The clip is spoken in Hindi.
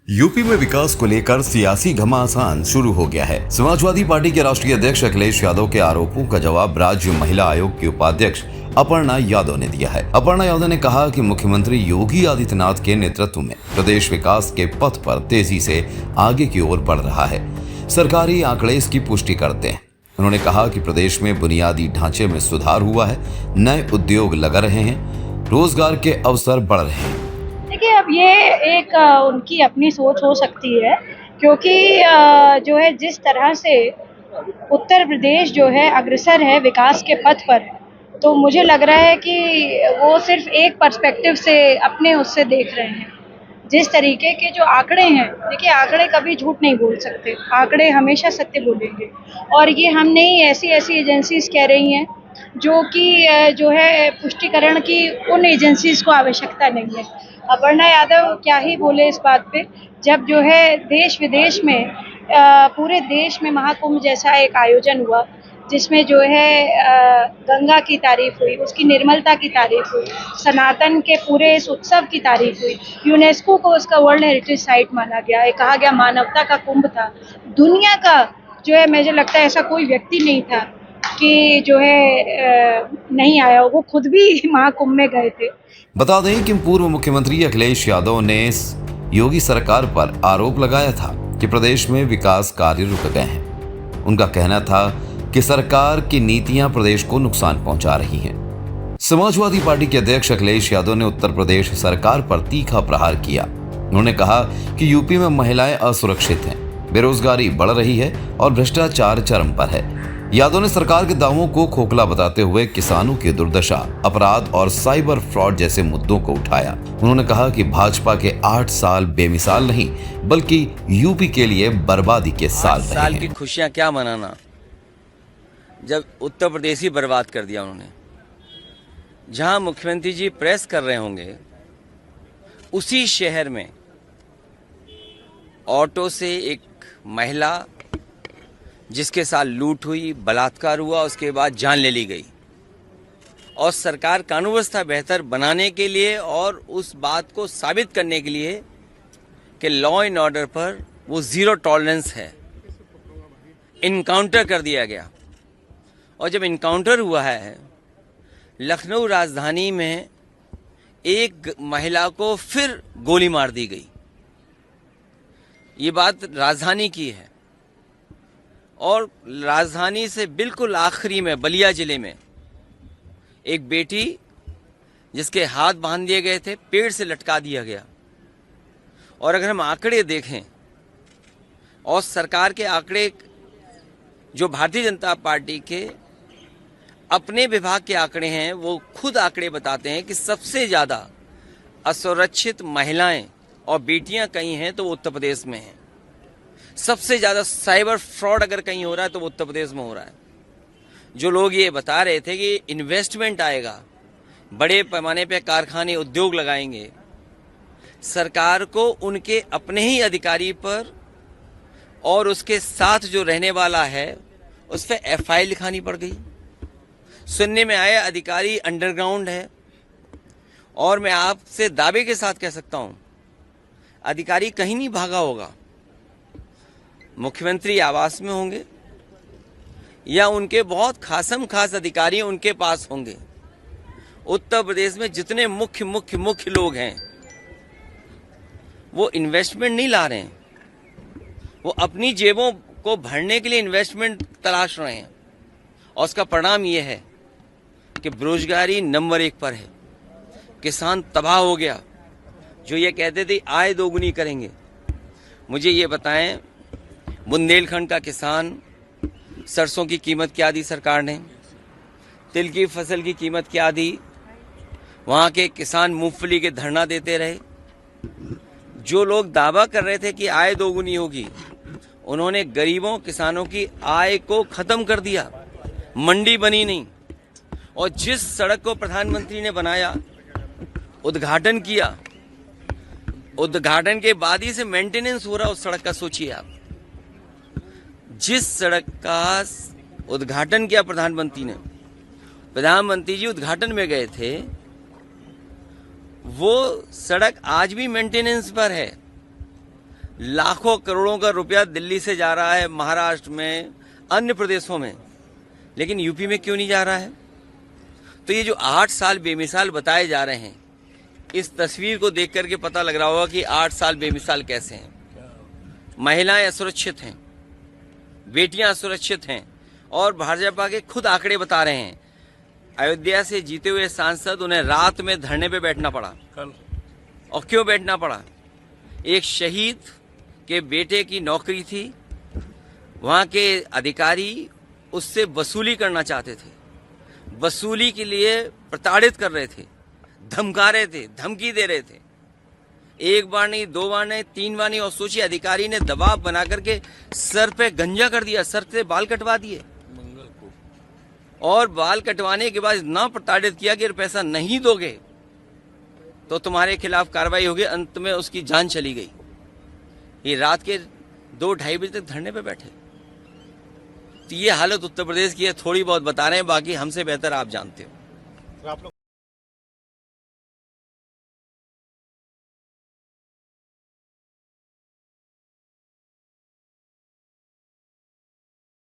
यूपी में विकास को लेकर सियासी घमासान शुरू हो गया है। समाजवादी पार्टी के राष्ट्रीय अध्यक्ष अखिलेश यादव के आरोपों का जवाब राज्य महिला आयोग की उपाध्यक्ष अपर्णा यादव ने दिया है। अपर्णा यादव ने कहा कि मुख्यमंत्री योगी आदित्यनाथ के नेतृत्व में प्रदेश विकास के पथ पर तेजी से आगे की ओर बढ़ रहा है। सरकारी आंकड़े इसकी पुष्टि करते हैं। उन्होंने कहा कि प्रदेश में बुनियादी ढांचे में सुधार हुआ है, नए उद्योग लग रहे हैं, रोजगार के अवसर बढ़ रहे हैं। देखिए, अब ये एक उनकी अपनी सोच हो सकती है, क्योंकि जो है जिस तरह से उत्तर प्रदेश जो है अग्रसर है विकास के पथ पर, तो मुझे लग रहा है कि वो सिर्फ एक पर्सपेक्टिव से अपने उससे देख रहे हैं। जिस तरीके के जो आंकड़े हैं, देखिए आंकड़े कभी झूठ नहीं बोल सकते, आंकड़े हमेशा सत्य बोलेंगे। और ये हम नहीं, ऐसी एजेंसीज कह रही हैं जो कि जो है पुष्टिकरण की उन एजेंसीज को आवश्यकता नहीं है। अपर्णा यादव क्या ही बोले इस बात पे, जब जो है देश विदेश में पूरे देश में महाकुंभ जैसा एक आयोजन हुआ, जिसमें जो है गंगा की तारीफ हुई, उसकी निर्मलता की तारीफ हुई, सनातन के पूरे इस उत्सव की तारीफ हुई, यूनेस्को को उसका वर्ल्ड हेरिटेज साइट माना गया है, कहा गया मानवता का कुंभ था। दुनिया का जो है, मुझे लगता है ऐसा कोई व्यक्ति नहीं था कि जो है नहीं आया, वो खुद भी महाकुंभ में गए थे। बता दें कि पूर्व मुख्यमंत्री अखिलेश यादव ने योगी सरकार पर आरोप लगाया था कि प्रदेश में विकास कार्य रुक गए हैं। उनका कहना था कि सरकार की नीतियां प्रदेश को नुकसान पहुंचा रही हैं। समाजवादी पार्टी के अध्यक्ष अखिलेश यादव ने उत्तर प्रदेश सरकार पर तीखा प्रहार किया। उन्होंने कहा कि यूपी में महिलाएं असुरक्षित हैं, बेरोजगारी बढ़ रही है और भ्रष्टाचार चरम पर है। यादव ने सरकार के दावों को खोखला बताते हुए किसानों की दुर्दशा, अपराध और साइबर फ्रॉड जैसे मुद्दों को उठाया। उन्होंने कहा कि भाजपा के 8 साल बेमिसाल नहीं, बल्कि यूपी के लिए बर्बादी के साल रहे हैं। 8 साल की खुशियां क्या मनाना, जब उत्तर प्रदेश ही बर्बाद कर दिया उन्होंने। जहां मुख्यमंत्री जी प्रेस कर रहे होंगे, उसी शहर में ऑटो से एक महिला जिसके साथ लूट हुई, बलात्कार हुआ, उसके बाद जान ले ली गई। और सरकार कानून व्यवस्था बेहतर बनाने के लिए और उस बात को साबित करने के लिए कि लॉ एंड ऑर्डर पर वो जीरो टॉलरेंस है, इनकाउंटर कर दिया गया। और जब इनकाउंटर हुआ है, लखनऊ राजधानी में एक महिला को फिर गोली मार दी गई। ये बात राजधानी की है। और राजधानी से बिल्कुल आखिरी में बलिया जिले में एक बेटी जिसके हाथ बांध दिए गए थे, पेड़ से लटका दिया गया। और अगर हम आंकड़े देखें, और सरकार के आंकड़े जो भारतीय जनता पार्टी के अपने विभाग के आंकड़े हैं, वो खुद आंकड़े बताते हैं कि सबसे ज़्यादा असुरक्षित महिलाएं और बेटियां कहीं हैं तो वो उत्तर प्रदेश में हैं। सबसे ज़्यादा साइबर फ्रॉड अगर कहीं हो रहा है तो वो उत्तर प्रदेश में हो रहा है। जो लोग ये बता रहे थे कि इन्वेस्टमेंट आएगा, बड़े पैमाने पे कारखाने, उद्योग लगाएंगे, सरकार को उनके अपने ही अधिकारी पर और उसके साथ जो रहने वाला है उस पर FIR लिखानी पड़ गई। सुनने में आया अधिकारी अंडरग्राउंड है। और मैं आपसे दावे के साथ कह सकता हूं, अधिकारी कहीं नहीं भागा होगा, मुख्यमंत्री आवास में होंगे या उनके बहुत खासम खास अधिकारी उनके पास होंगे। उत्तर प्रदेश में जितने मुख्य लोग हैं, वो इन्वेस्टमेंट नहीं ला रहे हैं, वो अपनी जेबों को भरने के लिए इन्वेस्टमेंट तलाश रहे हैं। और उसका परिणाम ये है कि बेरोजगारी नंबर 1 पर है, किसान तबाह हो गया। जो ये कहते थे आय दोगुनी करेंगे, मुझे ये बताएं, बुंदेलखंड का किसान, सरसों की कीमत क्या दी सरकार ने, तिल की फसल की कीमत क्या दी, वहाँ के किसान मूंगफली के धरना देते रहे। जो लोग दावा कर रहे थे कि आय दोगुनी होगी, उन्होंने गरीबों किसानों की आय को खत्म कर दिया, मंडी बनी नहीं। और जिस सड़क को प्रधानमंत्री ने बनाया, उद्घाटन किया, उद्घाटन के बाद ही से मेंटेनेंस हो रहा उस सड़क का, सोचिए आप। जिस सड़क का उद्घाटन किया प्रधानमंत्री ने, प्रधानमंत्री जी उद्घाटन में गए थे, वो सड़क आज भी मेंटेनेंस पर है। लाखों करोड़ों का रुपया दिल्ली से जा रहा है महाराष्ट्र में, अन्य प्रदेशों में, लेकिन यूपी में क्यों नहीं जा रहा है? तो ये जो 8 साल बेमिसाल बताए जा रहे हैं, इस तस्वीर को देख करके पता लग रहा होगा कि 8 साल बेमिसाल कैसे हैं। महिलाएं असुरक्षित हैं, बेटियां असुरक्षित हैं, और भाजपा के खुद आंकड़े बता रहे हैं, अयोध्या से जीते हुए सांसद, उन्हें रात में धरने पे बैठना पड़ा। और क्यों बैठना पड़ा? एक शहीद के बेटे की नौकरी थी, वहां के अधिकारी उससे वसूली करना चाहते थे, वसूली के लिए प्रताड़ित कर रहे थे, धमका रहे थे, धमकी दे रहे थे। एक बार नहीं, 2 बार नहीं, 3 बार नहीं, और सोचिए अधिकारी ने दबाव बना करके सर पे गंजा कर दिया, सर से बाल कटवा दिए, और बाल कटवाने के बाद इतना प्रताड़ित किया कि अगर पैसा नहीं दोगे तो तुम्हारे खिलाफ कार्रवाई होगी। अंत में उसकी जान चली गई। ये रात के 2-2:30 बजे तक धरने पे बैठे। तो ये हालत उत्तर प्रदेश की है। थोड़ी बहुत बता रहे हैं, बाकी हमसे बेहतर आप जानते हो।